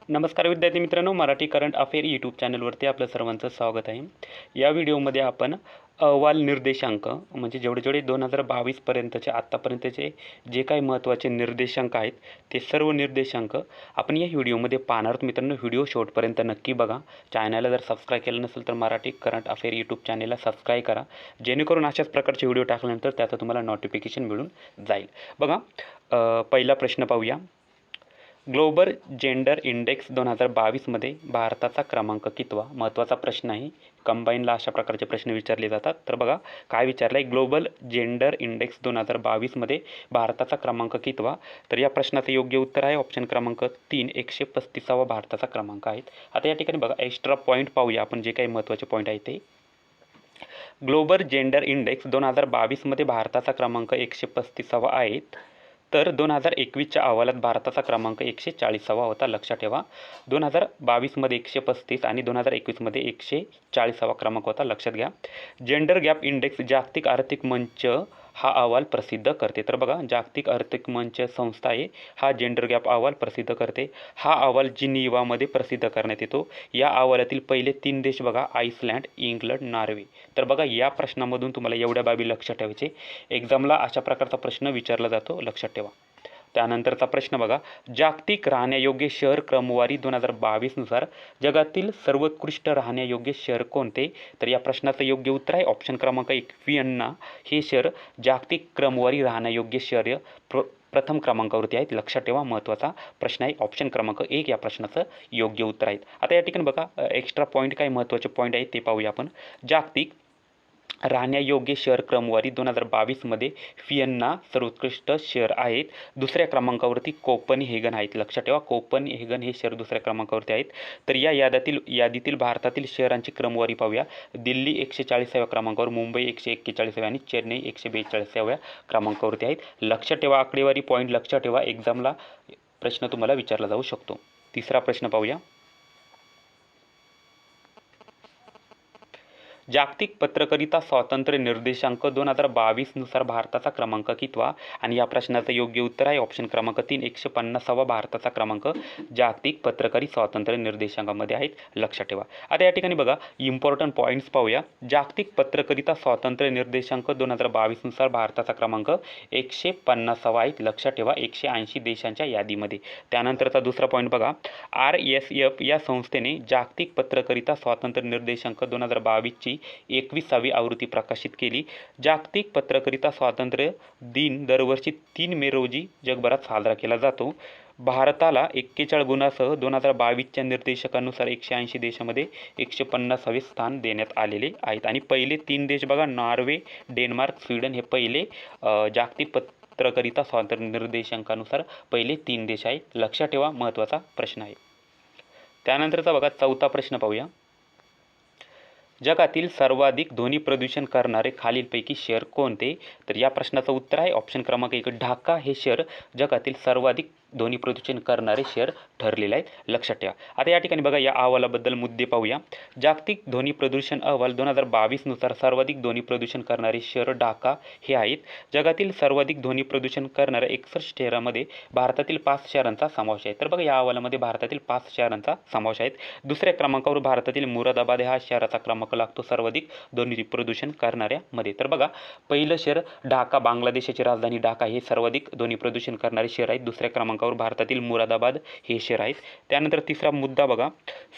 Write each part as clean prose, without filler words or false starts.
नमस्कार विद्यार्थी मित्रांनो, मराठी करंट अफेअर यूट्यूब चॅनलवरती आपलं सर्वांचं स्वागत आहे. या व्हिडिओमध्ये आपण अहवाल निर्देशांक म्हणजे जेवढे 2022पर्यंतचे आत्तापर्यंतचे जे काही महत्त्वाचे निर्देशांक आहेत ते सर्व निर्देशांक आपण या व्हिडिओमध्ये पाहणार आहोत. मित्रांनो, व्हिडिओ शेवटपर्यंत नक्की बघा. चॅनलला जर सबस्क्राईब केलं नसेल तर मराठी करंट अफेअर यूट्यूब चॅनलला सबस्क्राईब करा, जेणेकरून अशाच प्रकारचे व्हिडिओ टाकल्यानंतर त्याचं तुम्हाला नोटिफिकेशन मिळून जाईल. बघा, पहिला प्रश्न पाहूया. ग्लोबल जेंडर इंडेक्स 2022मध्ये भारताचा क्रमांक कितवा? महत्त्वाचा प्रश्न आहे. कंबाईनला अशा प्रकारचे प्रश्न विचारले जातात. तर बघा काय विचारलं आहे, ग्लोबल जेंडर इंडेक्स 2022मध्ये भारताचा क्रमांक कितवा? तर या प्रश्नाचं योग्य उत्तर आहे ऑप्शन क्रमांक 3, 135वा भारताचा क्रमांक आहे. आता या ठिकाणी बघा एक्स्ट्रा पॉईंट पाहूया आपण, जे काही महत्त्वाचे पॉईंट आहे ते. ग्लोबल जेंडर इंडेक्स 2022मध्ये भारताचा क्रमांक 135वा आहे. तर 2021च्या अहवालात भारताचा क्रमांक 140वा होता. लक्षात ठेवा, 2022मध्ये 135 आणि 2021मध्ये 140वा क्रमांक होता. लक्षात घ्या. जेंडर गॅप इंडेक्स जागतिक आर्थिक मंच हा अहवाल प्रसिद्ध करते. तर बघा, जागतिक आर्थिक मंच संस्था आहे, हा जेंडर गॅप अहवाल प्रसिद्ध करते. हा अहवाल जिनिव्हामध्ये प्रसिद्ध करण्यात येतो. या अहवालातील पहिले 3 देश बघा, आईसलँड, इंग्लंड, नॉर्वे. तर बघा, या प्रश्नामधून तुम्हाला एवढ्या बाबी लक्षात ठेवायचे. एक्झामला अशा प्रकारचा प्रश्न विचारला जातो, लक्षात ठेवा. त्यानंतरचा प्रश्न बघा, जागतिक राहण्यायोग्य शहर क्रमवारी 2022नुसार जगातील सर्वोत्कृष्ट राहण्यायोग्य शहर कोणते? तर या प्रश्नाचं योग्य उत्तर आहे ऑप्शन क्रमांक 1, व्हिएन्ना. हे शहर जागतिक क्रमवारी राहण्यायोग्य शहर प्रथम क्रमांकावरती आहेत. लक्षात ठेवा, महत्त्वाचा प्रश्न आहे. ऑप्शन क्रमांक 1 या प्रश्नाचं योग्य उत्तर आहे. आता या ठिकाणी बघा एक्स्ट्रा पॉईंट, काही महत्त्वाचे पॉईंट आहेत ते पाहूया आपण. जागतिक राहण्यायोग्य शहर क्रमवारी 2022मध्ये व्हिएन्ना सर्वोत्कृष्ट शहर आहेत. दुसऱ्या क्रमांकावरती कोपनहेगन आहेत. लक्षात ठेवा, कोपनहेगन हे शहर दुसऱ्या क्रमांकावरती आहेत. तर या यादीतील भारतातील शहरांची क्रमवारी पाहूया. दिल्ली 140व्या क्रमांकावर, मुंबई 141व्या आणि चेन्नई 142व्या क्रमांकावरती आहेत. लक्षात ठेवा, आकडेवारी पॉईंट लक्षात ठेवा. एक्झामला प्रश्न तुम्हाला विचारला जाऊ शकतो. तिसरा प्रश्न पाहूया. जागतिक पत्रकारिता स्वातंत्र्य निर्देशांक 2022नुसार भारताचा क्रमांक कितवा? आणि या प्रश्नाचं योग्य उत्तर आहे ऑप्शन क्रमांक 3, 150वा भारताचा क्रमांक जागतिक पत्रकारिता स्वातंत्र्य निर्देशांकामध्ये आहेत. लक्षात ठेवा. आता या ठिकाणी बघा इम्पॉर्टंट पॉईंट्स पाहूया. जागतिक पत्रकारिता स्वातंत्र्य निर्देशांक 2022नुसार भारताचा क्रमांक 150वा आहे. लक्षात ठेवा, 180 देशांच्या यादीमध्ये. त्यानंतरचा दुसरा पॉईंट बघा, RSF या संस्थेने जागतिक पत्रकारिता स्वातंत्र्य निर्देशांक 2022ची 21वी आवृत्ती प्रकाशित केली. जागतिक पत्रकारिता स्वातंत्र्य दिन दरवर्षी 3 मे रोजी जगभरात साजरा केला जातो. भारताला 41 गुणांसह 2022च्या निर्देशकानुसार 180 देशामध्ये 150वे स्थान देण्यात आलेले आहेत. आणि पहिले 3 देश बघा, नॉर्वे, डेन्मार्क, स्वीडन हे पहिले जागतिक पत्रकारिता स्वातंत्र्य निर्देशांकानुसार पहिले 3 देश आहेत. लक्षात ठेवा, महत्त्वाचा प्रश्न आहे. त्यानंतरचा बघा चौथा प्रश्न पाहूया. जगातील सर्वाधिक ध्वनी प्रदूषण करणारे खालीलपैकी शहर कोणते? तर या प्रश्नाचं उत्तर आहे ऑप्शन क्रमांक 1, ढाका हे शहर जगातील सर्वाधिक ध्वनी प्रदूषण करणारे शहर ठरलेले आहेत. लक्षात ठेवा. आता या ठिकाणी बघा या अहवालाबद्दल मुद्दे पाहूया. जागतिक ध्वनी प्रदूषण अहवाल 2022नुसार सर्वाधिक ध्वनी प्रदूषण करणारे शहर ढाका हे आहेत. जगातील सर्वाधिक ध्वनी प्रदूषण करणाऱ्या 61 शहरामध्ये भारतातील 5 शहरांचा समावेश आहे. तर बघा या अहवालामध्ये भारतातील 5 शहरांचा समावेश आहे. दुसऱ्या क्रमांकावर भारतातील मुरादाबाद हा शहराचा क्रमांक लागतो सर्वाधिक ध्वनी प्रदूषण करणाऱ्यामध्ये. तर बघा पहिलं शहर ढाका, बांगलादेशाची राजधानी ढाका हे सर्वाधिक ध्वनी प्रदूषण करणारे शहर आहेत. दुसऱ्या क्रमांकावर भारतातील मुरादाबाद हे शहर आहेत. त्यानंतर तिसरा मुद्दा बघा,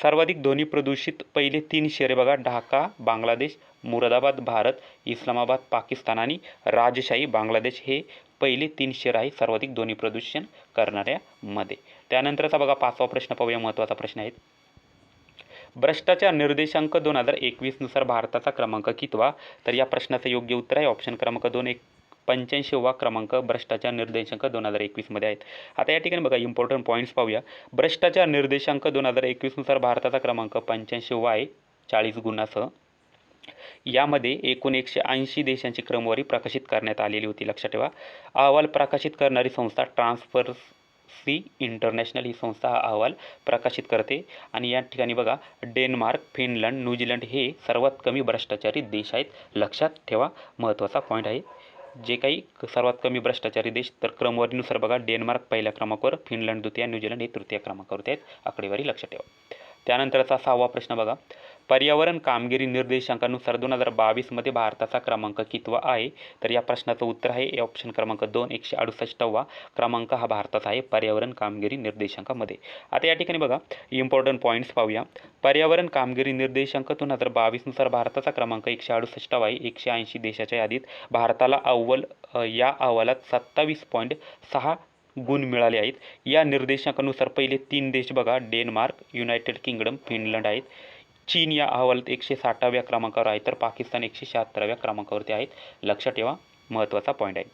सर्वाधिक ध्वनी प्रदूषित पहिले 3 शहरे बघा, ढाका बांगलादेश, मुरादाबाद भारत, इस्लामाबाद पाकिस्तान आणि राजशाही बांगलादेश हे पहिले 3 शहर आहेत सर्वाधिक ध्वनी प्रदूषण करणाऱ्यामध्ये. त्यानंतरचा बघा 5वा प्रश्न पाहूया, महत्त्वाचा प्रश्न आहे. भ्रष्टाचार निर्देशांक 2021नुसार भारताचा क्रमांक कितवा? तर या प्रश्नाचं योग्य उत्तर आहे ऑप्शन क्रमांक 2, 85वा क्रमांक भ्रष्टाचार निर्देशांक 2021मध्ये आहेत. आता या ठिकाणी बघा इम्पॉर्टंट पॉईंट्स पाहूया. भ्रष्टाचार निर्देशांक 2021नुसार भारताचा क्रमांक 85वा आहे 40 गुणांसह. यामध्ये एकूण 180 देशांची क्रमवारी प्रकाशित करण्यात आलेली होती. लक्षात ठेवा. अहवाल प्रकाशित करणारी संस्था ट्रान्सपरन्सी इंटरनॅशनल ही संस्था हा अहवाल प्रकाशित करते. आणि या ठिकाणी बघा डेन्मार्क, फिनलंड, न्यूझीलंड हे सर्वात कमी भ्रष्टाचारी देश आहेत. लक्षात ठेवा, महत्त्वाचा पॉईंट आहे. जे काही सर्वात कमी भ्रष्टाचारी देश, तर क्रमवारीनुसार बघा डेन्मार्क पहिल्या क्रमांकावर, फिनलंड द्वितीय, न्यूझीलंड हे तृतीय क्रमांकावरती आहेत. आकडेवारी लक्षात ठेवा. त्यानंतरचा 6वा प्रश्न बघा, पर्यावरण कामगिरी निर्देशांकानुसार 2022मध्ये भारताचा क्रमांक कितवा आहे? तर या प्रश्नाचं उत्तर आहे ऑप्शन क्रमांक 2, 168वा क्रमांक हा भारताचा आहे पर्यावरण कामगिरी निर्देशांकामध्ये. आता या ठिकाणी बघा इम्पॉर्टंट पॉईंट्स पाहूया. पर्यावरण कामगिरी निर्देशांक 2022नुसार भारताचा क्रमांक 168वा आहे. 180 देशाच्या यादीत भारताला अव्वल या अहवालात 27.6 गुण मिळाले आहेत. या निर्देशांकानुसार पहिले 3 देश बघा डेन्मार्क, युनायटेड किंगडम, फिनलंड आहेत. चीन या अहवालात 160व्या क्रमांकावर आहे, तर पाकिस्तान 176व्या क्रमांकावरती आहेत. लक्षात ठेवा, महत्त्वाचा पॉईंट आहे.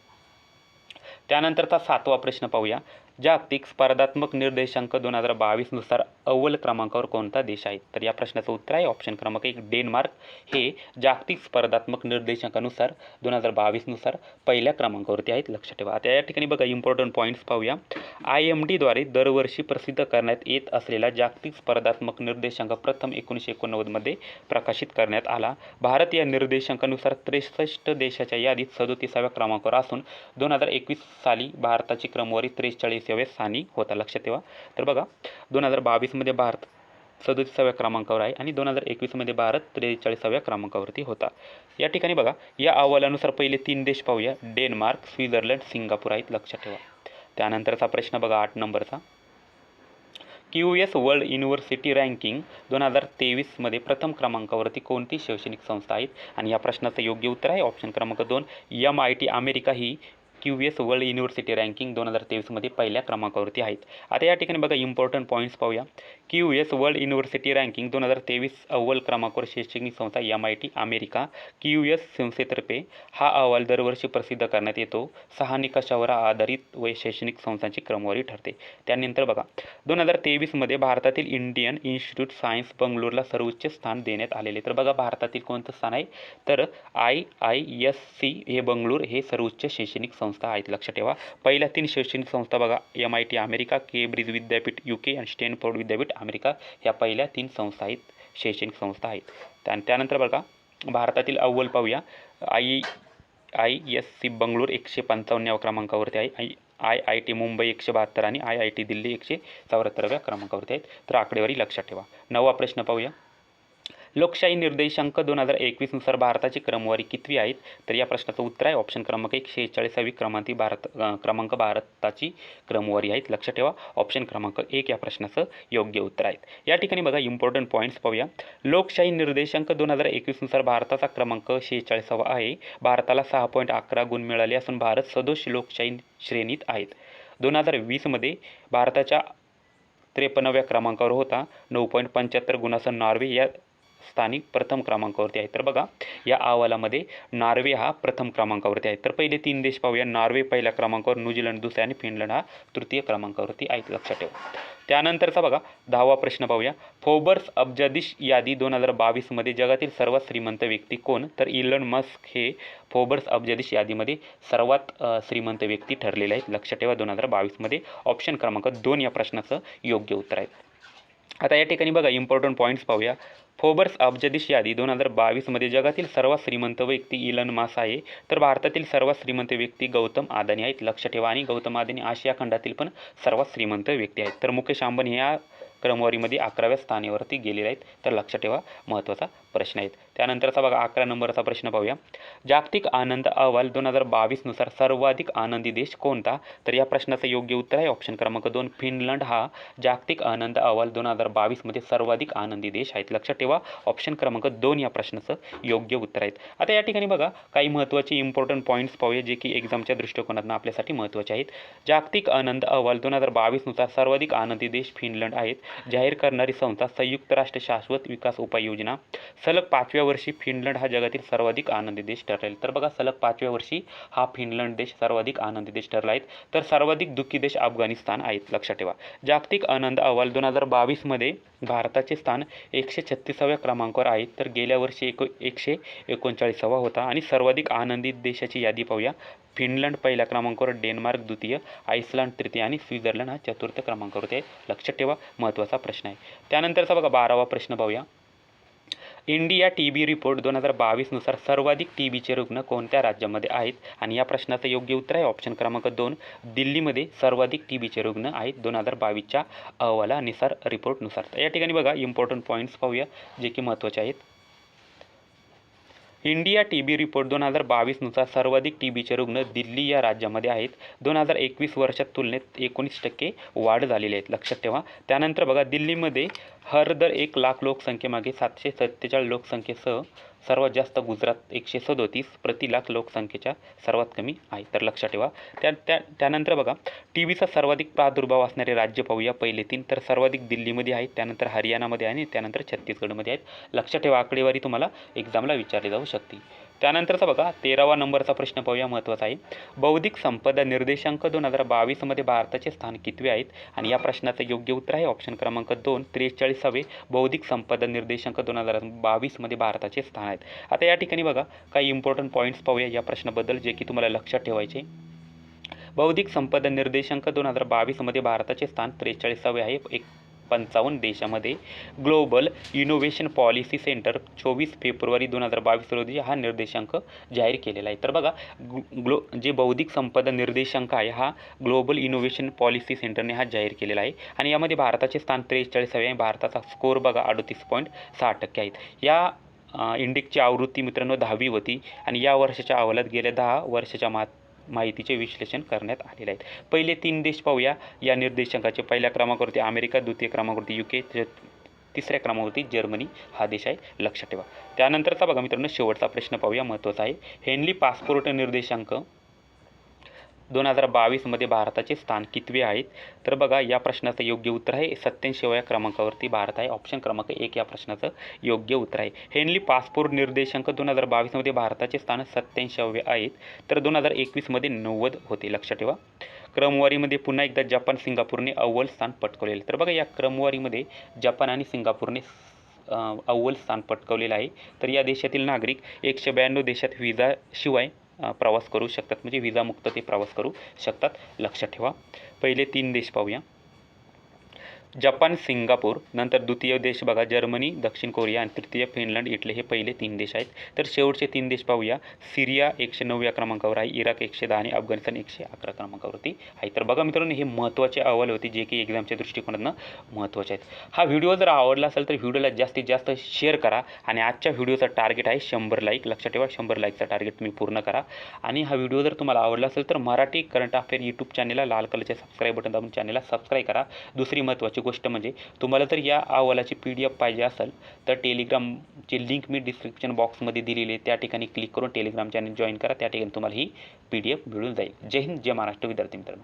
त्यानंतरचा 7वा प्रश्न पाहूया. जागतिक स्पर्धात्मक निर्देशांक 2022नुसार अव्वल क्रमांकावर कोणता देश आहे? तर या प्रश्नाचं उत्तर आहे ऑप्शन क्रमांक 1 डेन्मार्क हे जागतिक स्पर्धात्मक निर्देशांकानुसार 2022नुसार पहिल्या क्रमांकावरती आहेत. लक्षात ठेवा. आता या ठिकाणी बघा इम्पॉर्टंट पॉईंट्स पाहूया. IMDद्वारे दरवर्षी प्रसिद्ध करण्यात येत असलेला जागतिक स्पर्धात्मक निर्देशांक प्रथम 1989मध्ये प्रकाशित करण्यात आला. भारत या निर्देशांकानुसार 63 देशाच्या यादीत 37व्या क्रमांकावर असून 2021 साली भारताची क्रमवारी 43व्या स्थानी होता. लक्षात ठेवा. तर बघा 2022मध्ये भारत 37व्या क्रमांकावर आहे आणि 2021मध्ये भारत 43व्या क्रमांकावरती होता. या ठिकाणी बघा या अहवालानुसार पहिले 3 देश पाहूया. डेन्मार्क, स्वित्झर्लंड, सिंगापूर आहेत. लक्षात ठेवा. त्यानंतरचा प्रश्न बघा 8 नंबरचा. QS वर्ल्ड युनिव्हर्सिटी रँकिंग 2023मध्ये प्रथम क्रमांकावरती कोणती शैक्षणिक संस्था आहेत? आणि या प्रश्नाचं योग्य उत्तर आहे ऑप्शन क्रमांक 2 MIT अमेरिका ही QS वर्ल्ड युनिव्हर्सिटी रँकिंग 2023मध्ये पहिल्या क्रमांकावरती आहेत. आता या ठिकाणी बघा इम्पॉर्टंट पॉईंट्स पाहूया. QS वर्ल्ड युनिव्हर्सिटी रँकिंग 2023 अव्वल क्रमांकावर शैक्षणिक संस्था MIT अमेरिका. QS संस्थेतर्फे हा अहवाल दरवर्षी प्रसिद्ध करण्यात येतो. 6 निकषावर आधारित शैक्षणिक संस्थांची क्रमवारी ठरते. त्यानंतर बघा 2023मध्ये भारतातील इंडियन इन्स्टिट्यूट सायन्स बंगलोरला सर्वोच्च स्थान देण्यात आलेले. तर बघा भारतातील कोणतं स्थान आहे? तर IISc हे बंगलोर हे सर्वोच्च शैक्षणिक संस्था आहेत. लक्षात ठेवा. पहिल्या 3 शैक्षणिक संस्था बघा MIT अमेरिका, केम्ब्रिज विद्यापीठ UK आणि स्टॅनफोर्ड विद्यापीठ अमेरिका ह्या पहिल्या 3 संस्था आहेत, शैक्षणिक संस्था आहेत. त्यानंतर बघा भारतातील अव्वल पाहूया. IISc बंगलोर 155व्या क्रमांकावरती आहे. IIT मुंबई 172 आणि IIT दिल्ली 174व्या क्रमांकावरती आहेत. तर आकडेवारी लक्षात ठेवा. 9वा प्रश्न पाहूया. लोकशाही निर्देशांक 2021नुसार भारताची क्रमवारी कितवी आहेत? तर या प्रश्नाचं उत्तर आहे ऑप्शन क्रमांक 146वी क्रमांक भारताची क्रमवारी आहेत. लक्षात ठेवा. ऑप्शन क्रमांक 1 या प्रश्नाचं योग्य उत्तर आहेत. या ठिकाणी बघा इम्पॉर्टंट पॉईंट्स पाहूया. लोकशाही निर्देशांक 2021नुसार भारताचा क्रमांक 46वा आहे. भारताला 6.11 गुण मिळाले असून भारत सदोष लोकशाही श्रेणीत आहेत. 2020मध्ये भारताच्या 53व्या क्रमांकावर होता. 9.75 गुणासह नॉर्वे या स्थानिक प्रथम क्रमांकावरती आहे. तर बघा या अहवालामध्ये नॉर्वे हा प्रथम क्रमांकावरती आहे. तर पहिले 3 देश पाहूया. नॉर्वे पहिल्या क्रमांकावर, न्यूझीलंड दुसऱ्या आणि फिनलंड हा तृतीय क्रमांकावरती आहेत. लक्षात ठेवा. त्यानंतरचा बघा 10वा प्रश्न पाहूया. फोर्ब्स अब्जाधीश यादी 2022मध्ये जगातील सर्वात श्रीमंत व्यक्ती कोण? तर इलॉन मस्क हे फोर्ब्स अब्जाधीश यादीमध्ये सर्वात श्रीमंत व्यक्ती ठरलेले आहेत. लक्षात ठेवा. 2022मध्ये ऑप्शन क्रमांक 2 या प्रश्नाचं योग्य उत्तर आहे. आता या ठिकाणी बघा इम्पॉर्टंट पॉईंट्स पाहूया. फोर्ब्स अब्जाधीश यादी 2022मध्ये जगातील सर्वात श्रीमंत व्यक्ती इलॉन मस्क आहे. तर भारतातील सर्वात श्रीमंत व्यक्ती गौतम अदानी आहेत. लक्षात ठेवा. आणि गौतम अदानी आशिया खंडातील पण सर्वात श्रीमंत व्यक्ती आहेत. तर मुकेश अंबानी ह्या क्रमवारीमध्ये 11व्या स्थानावरती गेलेले आहेत. तर लक्षात ठेवा, महत्त्वाचा प्रश्न आहेत. त्यानंतरचा बघा 11 नंबरचा प्रश्न पाहूया. जागतिक आनंद अहवाल 2022नुसार सर्वाधिक आनंदी देश कोणता? तर या प्रश्नाचं योग्य उत्तर आहे ऑप्शन क्रमांक 2 फिनलंड हा जागतिक आनंद अहवाल 2022मध्ये सर्वाधिक आनंदी देश आहेत. लक्षात ठेवा. ऑप्शन क्रमांक 2 या प्रश्नाचं योग्य उत्तर आहेत. आता या ठिकाणी बघा काही महत्त्वाचे इम्पॉर्टंट पॉईंट्स पाहूया जे की एक्झामच्या दृष्टिकोनातून आपल्यासाठी महत्त्वाचे आहेत. जागतिक आनंद अहवाल 2022नुसार सर्वाधिक आनंदी देश फिनलंड आहेत. जाहीर करणारी संस्था संयुक्त राष्ट्र शाश्वत विकास उपाययोजना. सलग 5व्या वर्षी फिनलंड हा जगातील सर्वाधिक आनंदी देश ठरलेला. तर बघा सलग 5व्या वर्षी हा फिनलंड देश सर्वाधिक आनंदी देश ठरला आहे. तर सर्वाधिक दुःखी देश अफगाणिस्तान आहेत. लक्षात ठेवा. जागतिक आनंद अहवाल 2022मध्ये भारताचे स्थान 136व्या क्रमांकावर आहे. तर गेल्या वर्षी 139वा होता. आणि सर्वाधिक आनंदित देशाची यादी पाहूया. फिनलंड पहिल्या क्रमांकावर, डेन्मार्क द्वितीय, आइसलंड तृतीय आणि स्वित्झर्लंड हा चतुर्थ क्रमांकावरती आहे. लक्षात ठेवा, महत्त्वाचा प्रश्न आहे. त्यानंतरचा बघा 12वा प्रश्न पाहूया. इंडिया टीबी रिपोर्ट 2022 नुसार सर्वाधिक टीबीचे रुग्ण कोणत्या राज्यामध्ये आहेत? आणि या प्रश्नाचं योग्य उत्तर आहे ऑप्शन क्रमांक 2, दिल्लीमध्ये सर्वाधिक टीबीचे रुग्ण आहेत 2022च्या अहवालानुसार, रिपोर्टनुसार. तर या ठिकाणी बघा इम्पॉर्टंट पॉईंट्स पाहूया जे की महत्त्वाचे आहेत. इंडिया टीबी रिपोर्ट 2022 नुसार सर्वाधिक टीबीचे रुग्ण दिल्ली या राज्यामध्ये आहेत. 2021 वर्षात तुलनेत 19% वाढ झालेली आहे, लक्षात ठेवा. त्यानंतर बघा दिल्लीमध्ये हर दर 1 लाख लोकसंख्येमागे 747 लोकसंख्येसह सर्वात जास्त गुजरात 137 प्रति लाख लोकसंख्येच्या सर्वात कमी आहे, तर लक्षात ठेवा. त्यानंतर बघा टीबीचा सर्वाधिक प्रादुर्भाव असणारे राज्य पाहूया. पहिले 3 तर सर्वाधिक दिल्लीमध्ये आहेत, त्यानंतर हरियाणामध्ये आहे आणि त्यानंतर छत्तीसगडमध्ये आहेत. लक्षात ठेवा, आकडेवारी तुम्हाला एक्झामला विचारली जाऊ शकते. त्यानंतरचा बघा 13वा नंबरचा प्रश्न पाहूया, महत्त्वाचा आहे. बौद्धिक संपदा निर्देशांक 2022 भारताचे स्थान कितवे आहेत? आणि या प्रश्नाचं योग्य उत्तर आहे ऑप्शन क्रमांक 2, 43वे बौद्धिक संपदा निर्देशांक 2022 भारताचे स्थान आहेत. आता या ठिकाणी बघा काही इम्पॉर्टंट पॉईंट्स पाहूया या प्रश्नाबद्दल जे की तुम्हाला लक्षात ठेवायचे. बौद्धिक संपदा निर्देशांक 2022 भारताचे स्थान 43वे आहे 55 देशामध्ये. Global innovation policy centre 24 February 2022 रोजी हा निर्देशांक जाहीर केलेला आहे. तर बघा जे बौद्धिक संपदा निर्देशांक आहे हा ग्लोबल इनोव्हेशन पॉलिसी सेंटरने हा जाहीर केलेला आहे आणि यामध्ये भारताचे स्थान 43वे आहे. भारताचा स्कोअर बघा 38.6% आहेत. या इंडेक्सची आवृत्ती मित्रांनो 10वी होती आणि या वर्षाच्या अहवालात गेल्या 10 वर्षाच्या माहितीचे विश्लेषण करण्यात आलेले आहेत. पहिले 3 देश पाहूया या निर्देशांकाचे. पहिल्या क्रमांकावरती अमेरिका, द्वितीय क्रमांकावरती UK, तिसऱ्या क्रमांकावरती जर्मनी हा देश आहे, लक्षात ठेवा. त्यानंतरचा बघा मित्रांनो शेवटचा प्रश्न पाहूया, महत्त्वाचा आहे. हेनली पासपोर्ट निर्देशांक 2022 भारताचे स्थान कितवे आहेत? तर बघा या प्रश्नाचं योग्य उत्तर आहे 87व्या क्रमांकावरती भारत आहे. ऑप्शन क्रमांक 1 या प्रश्नाचं योग्य उत्तर आहे. हेनली पासपोर्ट निर्देशांक 2022 भारताचे स्थान 87वे आहेत, तर 2021 90 होते, लक्षात ठेवा. क्रमवारीमध्ये पुन्हा एकदा जपान सिंगापूरने अव्वल स्थान पटकवलेले. तर बघा या क्रमवारीमध्ये जपान आणि सिंगापूरने अव्वल स्थान पटकवलेलं आहे. तर या देशातील नागरिक 192 देशात व्हिजाशिवाय प्रवास करू शकतात, म्हणजे व्हिजामुक्त ते प्रवास करू शकतात, लक्षात ठेवा. पहिले 3 देश पाहूया. जपान, सिंगापूर, नंतर द्वितीय देश बघा जर्मनी, दक्षिण कोरिया आणि तृतीय फिनलंड, इटली हे पहिले 3 देश आहेत. तर शेवटचे 3 देश पाहूया. सिरिया 109व्या क्रमांकावर आहे, इराक 110 आणि अफगाणिस्तान 111 क्रमांकावरती आहे. तर बघा मित्रांनो हे महत्त्वाचे अहवाल होते जे की एक्झामच्या दृष्टिकोनातून महत्त्वाचे आहेत. हा व्हिडिओ जर आवडला असेल तर व्हिडिओला जास्तीत जास्त शेअर करा आणि आजच्या व्हिडिओचा टार्गेट आहे 100 लाईक, लक्षात ठेवा. 100 लाईकचा टार्गेट तुम्ही पूर्ण करा. आणि हा व्हिडिओ जर तुम्हाला आवडला असेल तर मराठी करंट अफेअर यूट्यूब चॅनलला लाल कलरचे सबस्क्राईब बटन दाबून चॅनलला सबस्क्राईब करा. दुसरी महत्त्वाची गोष्ट म्हणजे तुम्हाला जर या अहवालाची PDF पाहिजे असेल तर टेलिग्रामची लिंक मी डिस्क्रिप्शन बॉक्समध्ये दिलेली आहे, त्या ठिकाणी क्लिक करून टेलिग्राम चॅनल जॉईन करा. त्या ठिकाणी तुम्हाला ही PDF मिळून जाईल. जय हिंद, जय महाराष्ट्र विद्यार्थी मित्रांनो.